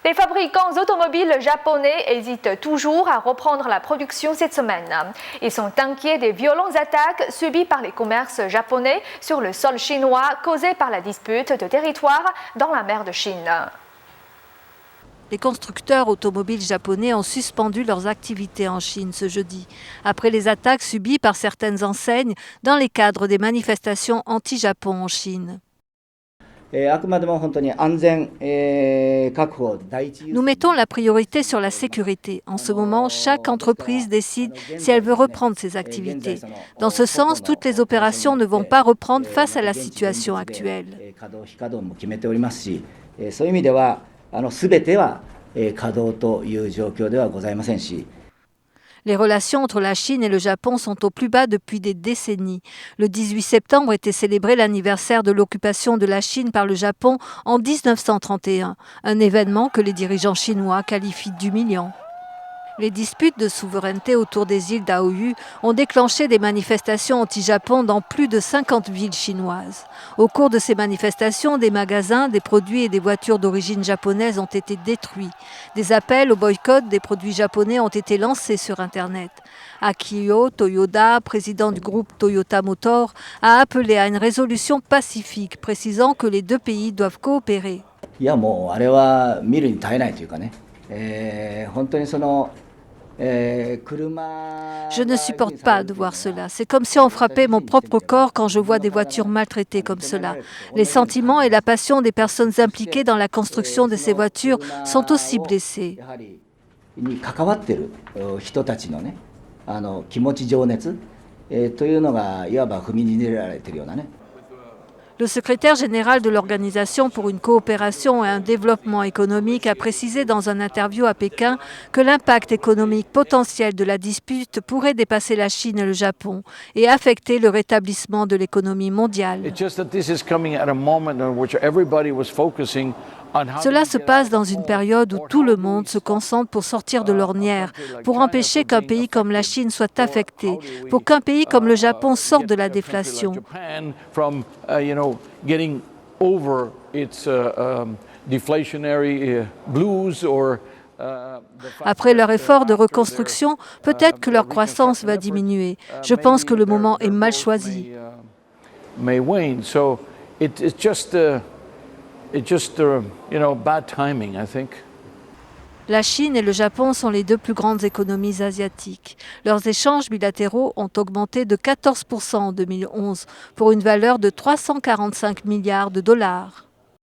Les fabricants automobiles japonais hésitent toujours à reprendre la production cette semaine. Ils sont inquiets des violentes attaques subies par les commerces japonais sur le sol chinois causées par la dispute de territoire dans la mer de Chine. Les constructeurs automobiles japonais ont suspendu leurs activités en Chine ce jeudi, après les attaques subies par certaines enseignes dans les cadres des manifestations anti-Japon en Chine. Nous mettons la priorité sur la sécurité. En ce moment, chaque entreprise décide si elle veut reprendre ses activités. Dans ce sens, toutes les opérations ne vont pas reprendre face à la situation actuelle. Les relations entre la Chine et le Japon sont au plus bas depuis des décennies. Le 18 septembre était célébré l'anniversaire de l'occupation de la Chine par le Japon en 1931, un événement que les dirigeants chinois qualifient d'humiliant. Les disputes de souveraineté autour des îles d'Aoyu ont déclenché des manifestations anti-Japon dans plus de 50 villes chinoises. Au cours de ces manifestations, des magasins, des produits et des voitures d'origine japonaise ont été détruits. Des appels au boycott des produits japonais ont été lancés sur Internet. Akio Toyoda, président du groupe Toyota Motor, a appelé à une résolution pacifique, précisant que les deux pays doivent coopérer. Je ne supporte pas de voir cela. C'est comme si on frappait mon propre corps quand je vois des voitures maltraitées comme cela. Les sentiments et la passion des personnes impliquées dans la construction de ces voitures sont aussi blessés. Le secrétaire général de l'Organisation pour une coopération et un développement économique a précisé dans une interview à Pékin que l'impact économique potentiel de la dispute pourrait dépasser la Chine et le Japon et affecter le rétablissement de l'économie mondiale. Cela se passe dans une période où tout le monde se concentre pour sortir de l'ornière, pour empêcher qu'un pays comme la Chine soit affecté, pour qu'un pays comme le Japon sorte de la déflation. Après leur effort de reconstruction, peut-être que leur croissance va diminuer. Je pense que le moment est mal choisi. La Chine et le Japon sont les deux plus grandes économies asiatiques. Leurs échanges bilatéraux ont augmenté de 14% en 2011 pour une valeur de 345 milliards de dollars.